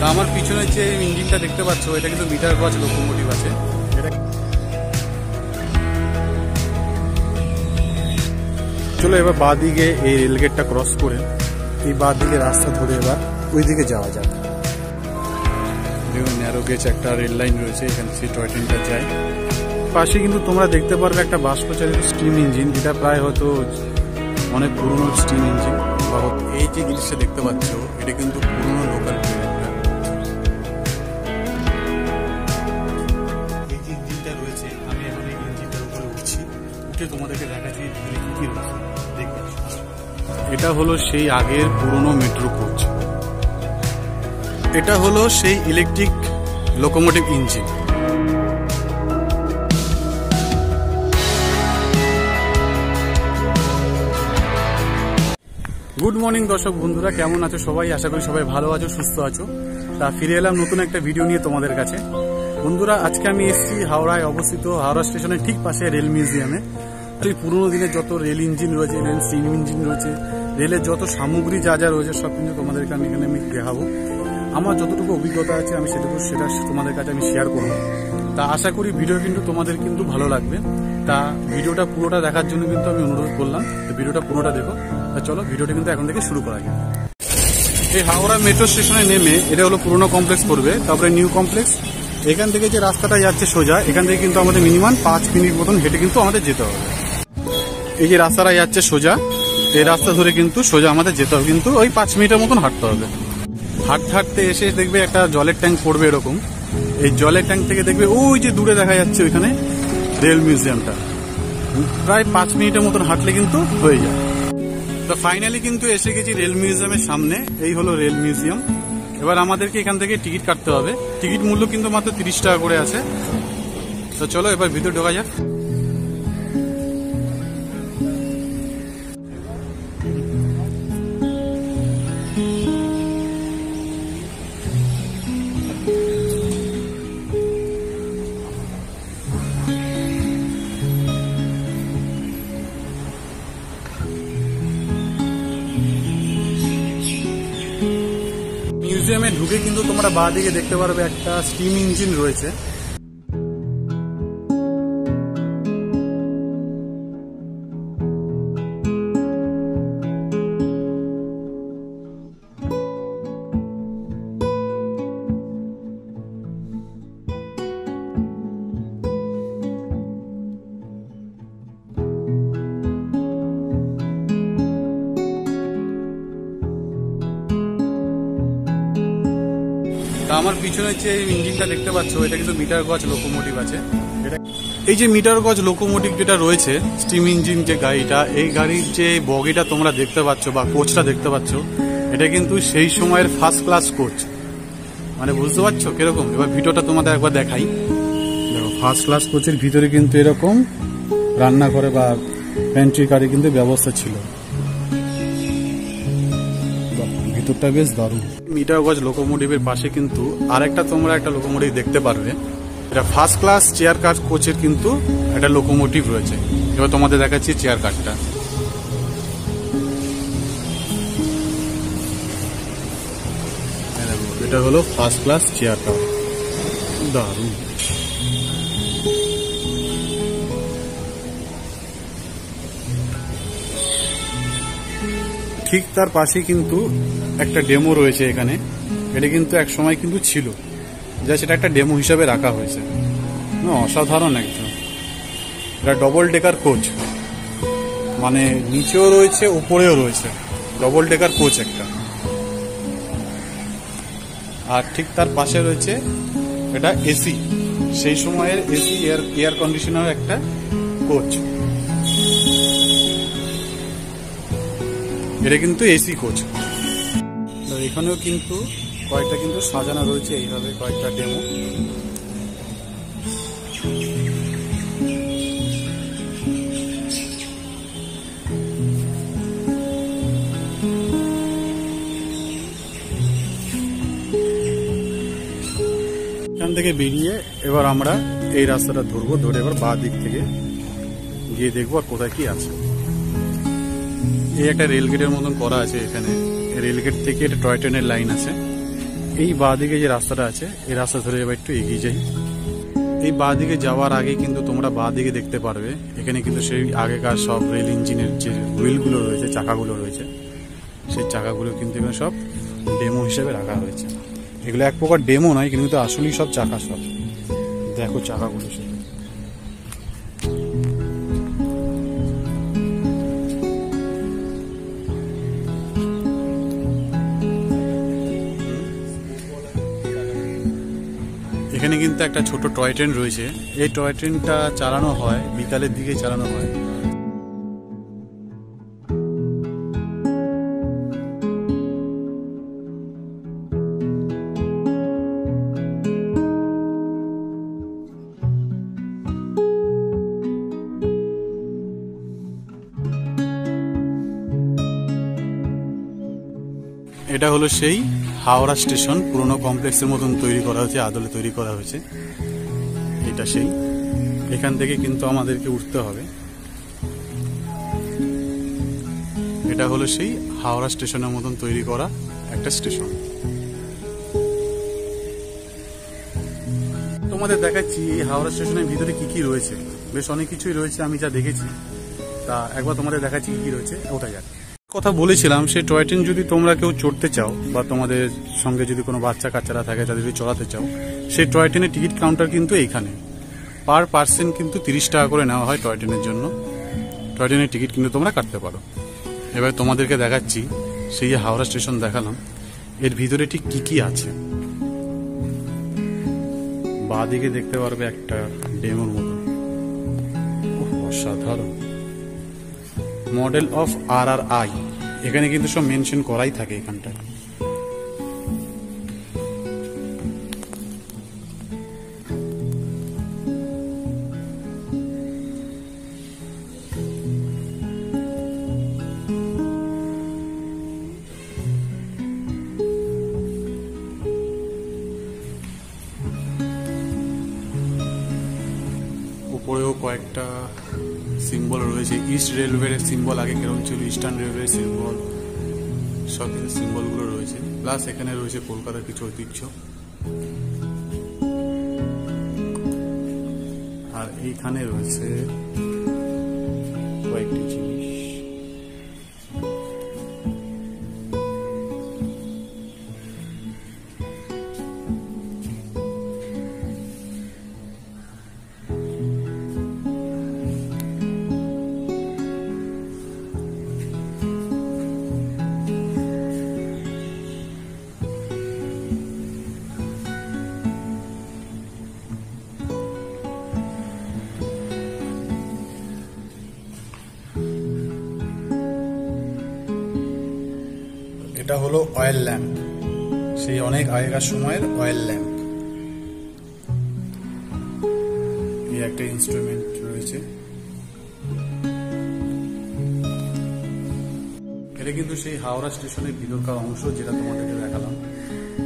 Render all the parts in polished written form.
আমার পিছনে যে ইঞ্জিনটা দেখতে পাচ্ছ এটা কিন্তু মিটার গজ লোকোমোটিভ আছে। চলো এবার বাঁ দিকে এই রেলগেটটা ক্রস করে এই বাঁ দিকে রাস্তা ধরে এবার ওই দিকে যাওয়া যাক। দেখুন ন্যারো গেজ একটা রেল লাইন রয়েছে, এখানে সেই টয় ট্রেনটা যায়। পাশে কিন্তু তোমরা দেখতে পারবে একটা বাষ্পচালিত স্টিম ইঞ্জিন, যেটা প্রায় হয়তো অনেক পুরনো স্টিম ইঞ্জিন। এই যে জিনিসটা দেখতে পাচ্ছ এটা কিন্তু পুরনো লোকাল ট্রেন একটা। এই যে ইঞ্জিনটা রয়েছে আমি এখন এই ইঞ্জিনটার উপরে উঠছি, উঠে তোমাদেরকে দেখাচ্ছি এখানে কি কি রয়েছে দেখবে। এটা হলো সেই আগের পুরনো মেট্রো কোচ, এটা হলো সেই electric locomotive engine. Good morning দর্শক বন্ধুরা, কেমন আছো সবাই? আশা করি সবাই ভালো আছো, সুস্থ আছো। তা ফিরে এলাম নতুন একটা ভিডিও নিয়ে তোমাদের কাছে। বন্ধুরা আজকে আমি এসেছি হাওড়ায় অবস্থিত হাওড়া স্টেশনের ঠিক পাশে রেল মিউজিয়ামে। এই পুরোনো দিনের যত রেল ইঞ্জিন রয়েছে, রেল স্টিম ইঞ্জিন রয়েছে, রেলের যত সামগ্রী যা যা রয়েছে সব কিন্তু তোমাদেরকে আমি এখানে দেখাবো। আমার যতটুকু অভিজ্ঞতা আছে আমি সেটা তোমাদের কাছে আমি শেয়ার করবো। তা আশা করি ভিডিও কিন্তু তোমাদের কিন্তু ভালো লাগবে। তা ভিডিওটা পুরোটা দেখার জন্য কিন্তু আমি অনুরোধ করলাম, ভিডিওটা পুরোটা দেখো। তা চলো ভিডিওটা কিন্তু এখন থেকে শুরু করা যায়। এই হাওড়া মেট্রো স্টেশনে নেমে এটা হলো পুরোনো কমপ্লেক্স পড়বে, তারপরে নিউ কমপ্লেক্স। এখান থেকে যে রাস্তাটা যাচ্ছে সোজা, এখান থেকে কিন্তু আমাদের মিনিমাম 5 মিনিট মতন হেঁটে কিন্তু আমাদের যেতে হবে। এই যে রাস্তাটা যাচ্ছে সোজা, এই রাস্তা ধরে কিন্তু সোজা আমাদের যেতে হবে, কিন্তু ওই 5 মিনিটের মতন হাঁটতে হবে। হাঁটতে হাঁটতে এসে দেখবে একটা জলের ট্যাঙ্ক পড়বে এরকম। এই জলের ট্যাঙ্ক থেকে দেখবে ওই যে দূরে দেখা যাচ্ছে ওইখানে রেল মিউজিয়ামটা। প্রায় 5 মিনিটের মতন হাঁটলে কিন্তু হয়ে যায়। তো ফাইনালি কিন্তু এসে গেছি রেল মিউজিয়ামের সামনে। এই হলো রেল মিউজিয়াম। এবার আমাদেরকে এখান থেকে টিকিট কাটতে হবে। টিকিট মূল্য কিন্তু মাত্র 30 টাকা করে আছে। তো চলো এবার ভিতরে ঢোকা যাক। মিউজিয়ামে ঢুকে কিন্তু তোমরা বাঁ দিকে দেখতে পারবে একটা স্টিম ইঞ্জিন রয়েছে। আমার পিছনে যে ইঞ্জিনটা দেখতে পাচ্ছ এটা কিন্তু মিটার গজ লোকোমোটিভ আছে। এই যে মিটার গজ লোকোমোটিভ যেটা রয়েছে স্টিম ইঞ্জিন যে গাড়িটা, এই গাড়ির যে বগিটা তোমরা দেখতে পাচ্ছ বা কোচটা দেখতে পাচ্ছ, এটা কিন্তু সেই সময়ের ফার্স্ট ক্লাস কোচ। মানে বুঝতে পারছো কিরকম? এবার ভিডিওটা তোমাদের একবার দেখাই। দেখো ফার্স্ট ক্লাস কোচের ভিতরে কিন্তু এরকম রান্নাঘরে বা প্যান্ট্রি গাড়ি কিন্তু ব্যবস্থা ছিল। ভিতরটা বেশ দারুণ। মিটার গজ লোকোমোটিভের পাশে কিন্তু আরেকটা তোমরা একটা লোকোমোটিভ দেখতে পারবে। এটা ফার্স্ট ক্লাস চেয়ার কার কোচের কিন্তু একটা লোকোমোটিভ রয়েছে। এবার তোমাদের দেখাচ্ছি চেয়ার কারটা। এটা হলো ফার্স্ট ক্লাস চেয়ার কার, দারুণ। ঠিক তার পাশে কিন্তু একটা ডেমো রয়েছে এখানে। এটা কিন্তু এক সময় কিন্তু ছিল, যা সেটা একটা ডেমো হিসাবে রাখা হয়েছে। অসাধারণ একদম। এটা ডবল ডেকার কোচ, মানে নিচেও রয়েছে উপরেও রয়েছে, ডবল ডেকার কোচ একটা। আর ঠিক তার পাশে রয়েছে এটা এসি, সেই সময়ের এসি এয়ার কন্ডিশনার একটা কোচ। এটা কিন্তু এসি কোচ। এখানেও কিন্তু কয়েকটা কিন্তু সাজানো রয়েছে এইভাবে কয়েকটা ডেমো। এখান থেকে বেরিয়ে এবার আমরা এই রাস্তাটা ধরবো, ধরে এবার বাঁ দিক থেকে গিয়ে দেখবো আর কোথায় কি আছে। এই একটা রেলগেটের মতন করা আছে এখানে। রেলগেট থেকে একটা টয় ট্রেনের লাইন আছে। এই বাঁ দিকে যে রাস্তাটা আছে এই রাস্তা ধরে এবার একটু এগিয়ে যাই। এই বাঁ দিকে যাওয়ার আগে কিন্তু তোমরা বাঁ দিকে দেখতে পারবে এখানে কিন্তু সেই আগেকার সব রেল ইঞ্জিনের যে হুইলগুলো রয়েছে, চাকাগুলো রয়েছে, সেই চাকাগুলো কিন্তু এখানে সব ডেমো হিসেবে রাখা হয়েছে। এগুলো এক প্রকার ডেমো নয়, কিন্তু আসলেই সব চাকা। সব দেখো চাকাগুলো সব। এখানে কিন্তু একটা ছোট টয় ট্রেন রয়েছে। এই টয় ট্রেনটা চালানো হয় বিকালের দিকে চালানো হয়। এটা হলো সেই হাওড়া স্টেশন, পুরনো কমপ্লেক্সের মতন তৈরি করা হয়েছে, আদলে তৈরি করা হয়েছে। এটা সেই, এখান থেকে কিন্তু আমাদেরকে উঠতে হবে। এটা হলো সেই হাওড়া স্টেশনের মতন তৈরি করা একটা স্টেশন। তোমাদের দেখাচ্ছি এই হাওড়া স্টেশনের ভিতরে কি কি রয়েছে। বেশ অনেক কিছুই রয়েছে আমি যা দেখেছি, তা একবার তোমাদের দেখাচ্ছি কি কি রয়েছে। ওটা যাক কথা বলেছিলাম, সেই টয় ট্রেন যদি তোমরা কেউ চড়তে চাও বা তোমাদের সঙ্গে যদি কোনো বাচ্চা কাচ্চারা থাকে তাদের যদি চড়াতে চাও, সেই টয় ট্রেনের টিকিট কাউন্টার কিন্তু এইখানে। পার পার্সন কিন্তু 30 টাকা করে নেওয়া হয় টয় ট্রেনের জন্য। টয় ট্রেনের টিকিট কিন্তু তোমরা কাটতে পারো। এবার তোমাদেরকে দেখাচ্ছি সেই হাওড়া স্টেশন দেখালাম, এর ভিতরে ঠিক কি কি আছে। বাঁ দিকে দেখতে পারবে একটা ডেমোর মতো, অসাধারণ। মডেল অফ RRI, এখানে কিন্তু সব মেনশন করাই থাকে এখানটায়। উপরেও কয়েকটা সিম্বল রয়েছে। ইস্ট রেলওয়ের সিম্বল আগে কেরম ছিল, ইস্টার্ন রেলওয়ের সিম্বল, সব কিছু সিম্বলগুলো রয়েছে। প্লাস এখানে রয়েছে কলকাতার কিছু ঐতিহ্য। আর এইখানে রয়েছে কয়েকটি জিনিস। এটা হলো অয়েল ল্যাম্প, সেই অনেক আগেকার সময়ের অয়েল ল্যাম্প। এই একটা ইনস্ট্রুমেন্ট রয়েছে। এটা কিন্তু সেই হাওড়া স্টেশনের ভিতরকার অংশ, যেটা তোমাদেরকে দেখালাম।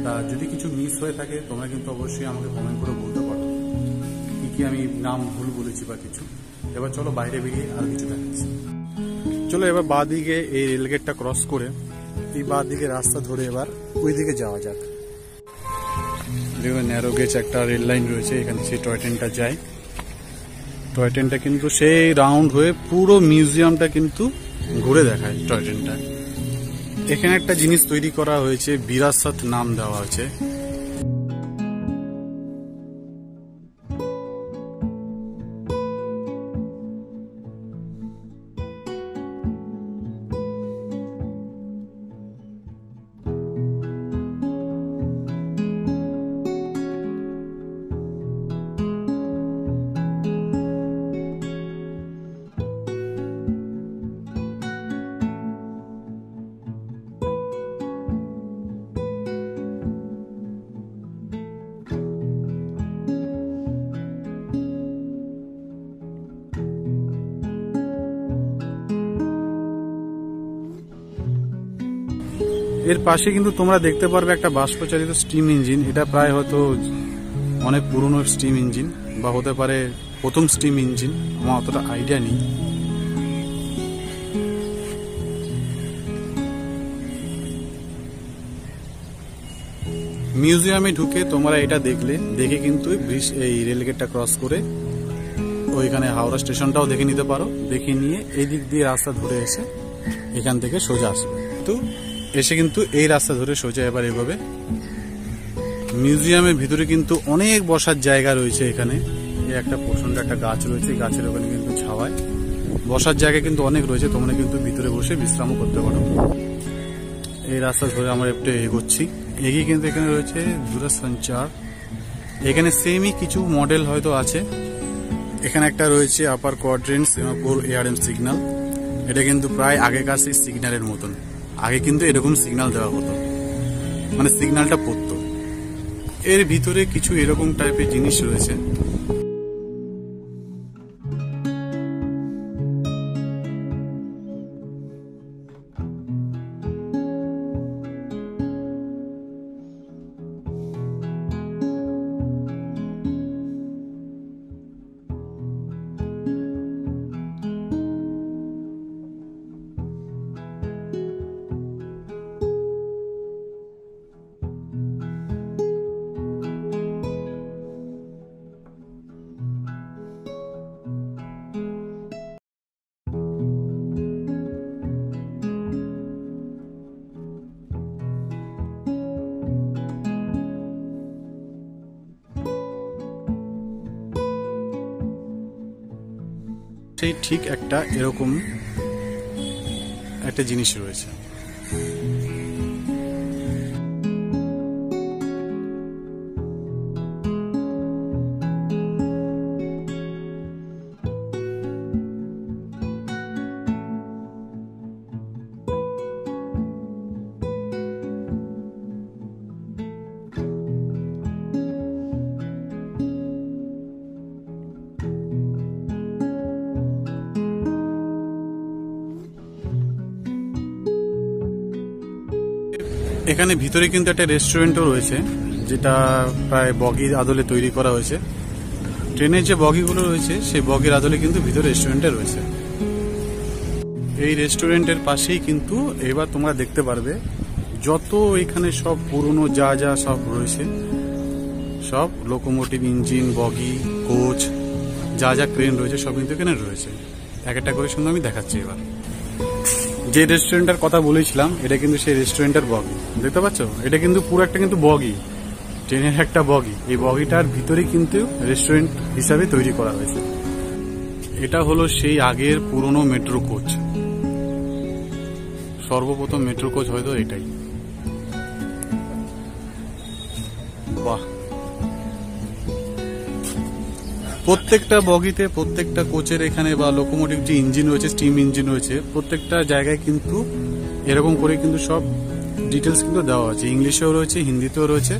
তা যদি কিছু মিস হয়ে থাকে তোমরা কিন্তু অবশ্যই আমাকে কমেন্ট করে বলতে পারো কি কি আমি নাম ভুল বলেছি বা কিছু। এবার চলো বাইরে বেরিয়ে আর কিছু দেখাচ্ছি। চলো এবার বাঁ দিকে এই রেলগেটটা ক্রস করে এই বাঁ দিকে রাস্তা ধরে এবার ওই দিকে যাওয়া যাক। দেখুন ন্যারো গেজ একটা রেল লাইন রয়েছে, এখানে সেই টয় ট্রেনটা যায়। টয় ট্রেনটা কিন্তু সেই রাউন্ড হয়ে পুরো মিউজিয়ামটা কিন্তু ঘুরে দেখায় টয় ট্রেনটা। এখানে একটা জিনিস তৈরি করা হয়েছে, বিরাসত নাম দেওয়া হয়েছে। এর পাশে কিন্তু তোমরা দেখতে পারবে একটা বাষ্পচালিত স্টিম ইঞ্জিন। এটা প্রায় হয়তো অনেক পুরনো স্টিম ইঞ্জিন, বা হতে পারে প্রথম স্টিম ইঞ্জিন, আমার অতটা আইডিয়া নেই। মিউজিয়ামে ঢুকে তোমরা এটা দেখে কিন্তু এই রেলগেটটা ক্রস করে ওইখানে হাওড়া স্টেশনটাও দেখে নিতে পারো। দেখে নিয়ে এই দিক দিয়ে রাস্তা ধরে এসে এখান থেকে সোজা আসবে, তো এসে কিন্তু এই রাস্তা ধরে সোজা এবার এভাবে মিউজিয়ামের ভিতরে কিন্তু অনেক বসার জায়গা রয়েছে। এখানে এই একটা প্রচন্ড একটা গাছ রয়েছে, গাছের ওখানে কিন্তু ছাওয়ায় বসার জায়গা কিন্তু অনেক রয়েছে, তোমরা কিন্তু ভিতরে বসে বিশ্রামও করতে পারো। এই রাস্তা ধরে আমরা একটু এগোচ্ছি, এগিয়ে কিন্তু এখানে রয়েছে দূরসঞ্চার। এখানে সেমই কিছু মডেল হয়তো আছে। এখানে একটা রয়েছে আপার কোয়াড্রেন্ট সেমাফোর এআরএম সিগন্যাল। এটা কিন্তু প্রায় আগেকার সেই সিগন্যালের মতন। আগে কিন্তু এরকম সিগন্যাল দেওয়া হতো, মানে সিগন্যালটা পড়তো। এর ভিতরে কিছু এরকম টাইপের জিনিস রয়েছে। সেই ঠিক একটা এরকম একটা জিনিস রয়েছে। এখানে ভিতরে কিন্তু একটা রেস্টুরেন্টও রয়েছে, যেটা প্রায় বগির আদলে তৈরি করা হয়েছে। ট্রেনের যে বগিগুলো রয়েছে সেই বগির আদলে কিন্তু ভিতরে রেস্টুরেন্টে রয়েছে। এই রেস্টুরেন্টের পাশেই কিন্তু এবার তোমরা দেখতে পারবে যত এখানে সব পুরনো যা যা সব রয়েছে, সব লোকোমোটিভ, ইঞ্জিন, বগি, কোচ, যা যা ক্রেন রয়েছে সব কিন্তু এখানে রয়েছে। এক একটা করে শুনে আমি দেখাচ্ছি। এবার যে রেস্টুরেন্টের কথা বলেছিলাম এটা কিন্তু সেই রেস্টুরেন্টের বগি, দেখতে পাচ্ছ? এটা কিন্তু পুরো একটা কিন্তু বগি, ট্রেনের একটা বগি। এই বগিটার ভিতরে কিন্তু রেস্টুরেন্ট হিসাবে তৈরি করা হয়েছে। এটা হলো সেই আগের পুরনো মেট্রো কোচ, সর্বপ্রথম মেট্রো কোচ হয়তো এটাই। বাহ, প্রত্যেকটা বগিতে, প্রত্যেকটা কোচের এখানে বা লোকোমোটিভ যে ইঞ্জিন রয়েছে, স্টিম ইঞ্জিন রয়েছে, প্রত্যেকটা জায়গায় কিন্তু এরকম করে কিন্তু সব ডিটেলস কিন্তু দেওয়া আছে। ইংলিশেও রয়েছে, হিন্দিতেও রয়েছে,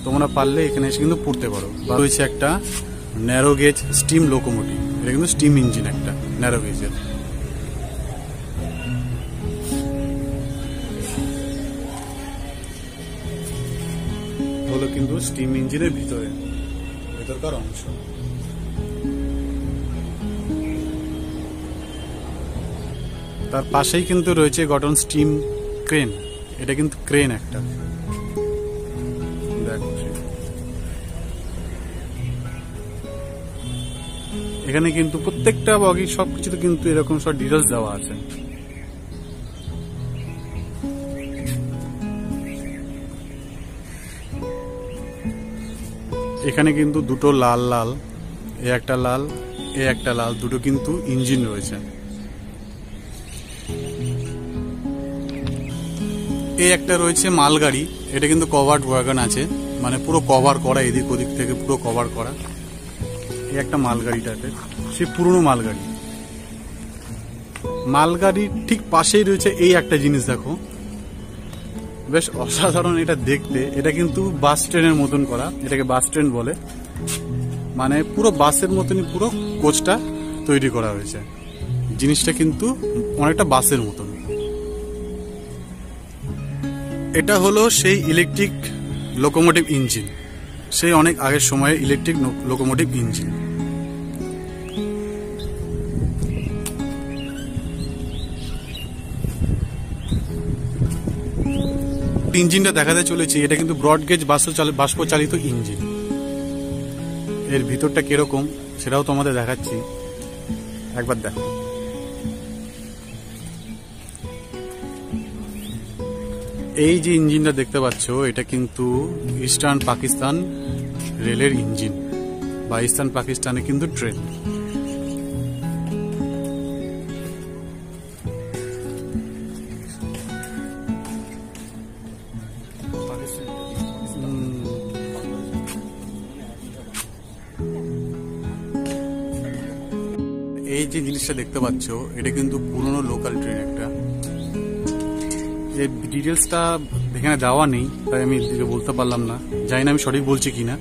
তোমরা পারলে এখানে এসে কিন্তু পড়তে পারো। রয়েছে একটা ন্যারো গেজ স্টিম লোকোমোটিভ, এটা কিন্তু স্টিম ইঞ্জিন একটা ন্যারো গেজের। হলো কিন্তু স্টিম ইঞ্জিনের ভেতরকার অংশ। তার পাশেই কিন্তু রয়েছে গঠন স্টিম ক্রেন, এটা কিন্তু ক্রেন একটা। এখানে কিন্তু প্রত্যেকটা বগি সবকিছুতে কিন্তু এরকম সব ডিটেলস দেওয়া আছে। এখানে কিন্তু দুটো লাল লাল, এ একটা লাল, এ একটা লাল, দুটো কিন্তু ইঞ্জিন রয়েছে। এই একটা রয়েছে মালগাড়ি, এটা কিন্তু কভার্ড ওয়াগন আছে, মানে পুরো কভার করা, এদিক ওদিক থেকে পুরো কভার করা। এই একটা মালগাড়ি টাইপের, সে পুরনো মালগাড়ি। মালগাড়ির ঠিক পাশেই রয়েছে এই একটা জিনিস, দেখো বেশ অসাধারণ এটা দেখতে। এটা কিন্তু বাস ট্রেনের মতন করা, এটাকে বাস ট্রেন বলে, মানে পুরো বাসের মতনই পুরো কোচটা তৈরি করা হয়েছে। জিনিসটা কিন্তু অনেকটা বাসের মতন। এটা হলো সেই ইলেকট্রিক লোকোমোটিভ ইঞ্জিন, সেই অনেক আগের সময়ে ইলেকট্রিক লোকোমোটিভ ইঞ্জিন। ইঞ্জিনটা দেখাতে চলেছি, এটা কিন্তু ব্রড গেজ বাষ্পচালিত ইঞ্জিন। এর ভিতরটা কিরকম সেটাও তোমাদের দেখাচ্ছি, একবার দেখো। এই যে ইঞ্জিনটা দেখতে পাচ্ছ, এটা কিন্তু ইস্টার্ন পাকিস্তান রেলের ইঞ্জিন, বা ইস্টার্ন পাকিস্তানে কিন্তু ট্রেন। এই যে জিনিসটা দেখতে পাচ্ছ, এটা কিন্তু পুরনো লোকাল ট্রেন একটা। এই ডিটেলসটা এখানে দেওয়া নেই, তাই আমি বলতে পারলাম না, জানি না আমি সঠিক বলছি কিনা।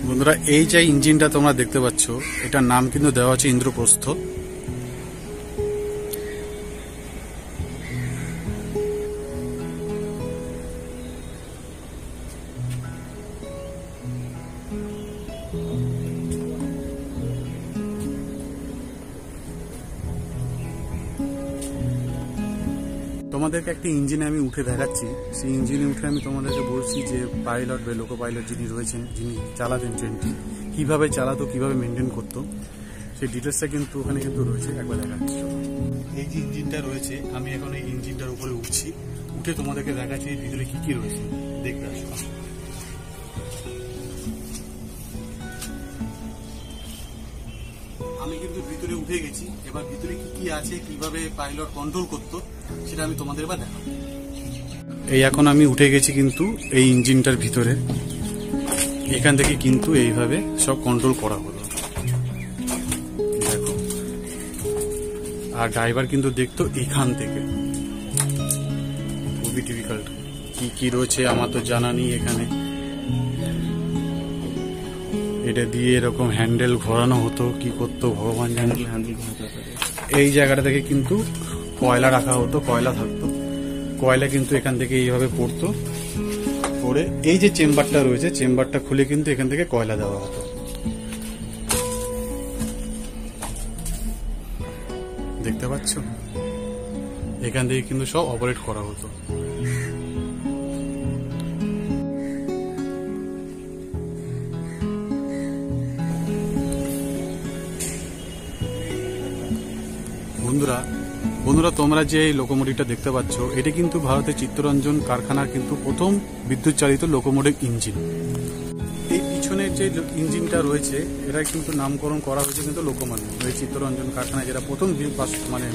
বন্ধুরা, এই যে ইঞ্জিনটা তোমরা দেখতে পাচ্ছ, এটার নাম কিন্তু দেওয়া আছে ইন্দ্রপ্রস্থ। তোমাদেরকে একটা ইঞ্জিনে আমি উঠে দেখাচ্ছি। সেই ইঞ্জিনে উঠে আমি তোমাদেরকে বলছি যে পাইলট বা লোকো পাইলট যিনি রয়েছেন, যিনি চালাতেন ট্রেনটি, কিভাবে চালাতো, কিভাবে মেনটেন করতো, সেই ডিটেলসটা কিন্তু ওখানে কিন্তু রয়েছে, একবার দেখাচ্ছি। এই যে ইঞ্জিনটা রয়েছে, আমি এখন এই ইঞ্জিনটার উপরে উঠছি, উঠে তোমাদেরকে দেখাচ্ছি ভিতরে কি কি রয়েছে, দেখবে আসো। আমি কিন্তু ভিতরে উঠে গেছি, এবার ভিতরে কি কি আছে, কিভাবে পাইলট কন্ট্রোল করতো, সেটা আমি তোমাদের এবার দেখাবো। এই এখন আমি উঠে গেছি কিন্তু এই ইঞ্জিনটার ভিতরে, এখান থেকে কিন্তু এইভাবে সব কন্ট্রোল করা হলো, দেখো। আর ড্রাইভার কিন্তু দেখতো এখান থেকে, খুবই ডিফিকাল্ট। কি কি রয়েছে আমার তো জানা নেই এখানে। এটা দিয়ে এরকম হ্যান্ডেল ঘোরানো হতো, কি করতো ভগবান জানে। এই জায়গাটা থেকে কিন্তু কয়লা রাখা হতো, কয়লা থাকতো, কয়লা কিন্তু এখান থেকে এইভাবে পড়তো, পড়ে এই যে চেম্বারটা রয়েছে, চেম্বারটা খুলে কিন্তু এখান থেকে কয়লা দেওয়া হতো। দেখতে পাচ্ছ, এখান থেকে কিন্তু সব অপারেট করা হতো। বন্ধুরা, তোমরা যে লোকোমোটিভটা দেখতে পাচ্ছ, এটি কিন্তু ভারতের চিত্তরঞ্জন কারখানার কিন্তু প্রথম বিদ্যুৎ চালিত লোকোমোটিভ ইঞ্জিন। এই পিছনের যে ইঞ্জিনটা রয়েছে, এটা কিন্তু নামকরণ করা হয়েছে কিন্তু লোকমান্য, এই চিত্তরঞ্জন কারখানায় যেটা প্রথম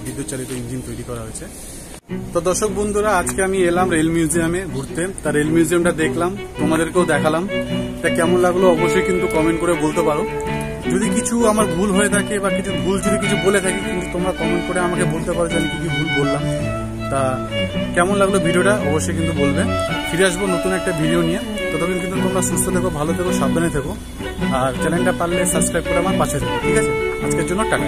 বিদ্যুৎ চালিত ইঞ্জিন তৈরি করা হয়েছে। তো দর্শক বন্ধুরা, আজকে আমি এলাম রেল মিউজিয়ামে ঘুরতে। তা রেল মিউজিয়ামটা দেখলাম, তোমাদেরকেও দেখালাম। তা কেমন লাগলো অবশ্যই কিন্তু কমেন্ট করে বলতে পারো। যদি কিছু আমার ভুল হয়ে থাকে বা কিছু ভুল যদি কিছু বলে থাকি, কিন্তু তোমরা কমেন্ট করে আমাকে বলতে পারো যে আমি কি কি ভুল বললাম। তা কেমন লাগলো ভিডিওটা অবশ্যই কিন্তু বলবে। ফিরে আসবো নতুন একটা ভিডিও নিয়ে। ততক্ষণ কিন্তু তোমরা সুস্থ থেকো, ভালো থেকো, সাবধানে থেকো। আর চ্যানেলটা পারলে সাবস্ক্রাইব করে আমার পাশে থেকো, ঠিক আছে? আজকের জন্য টাটা।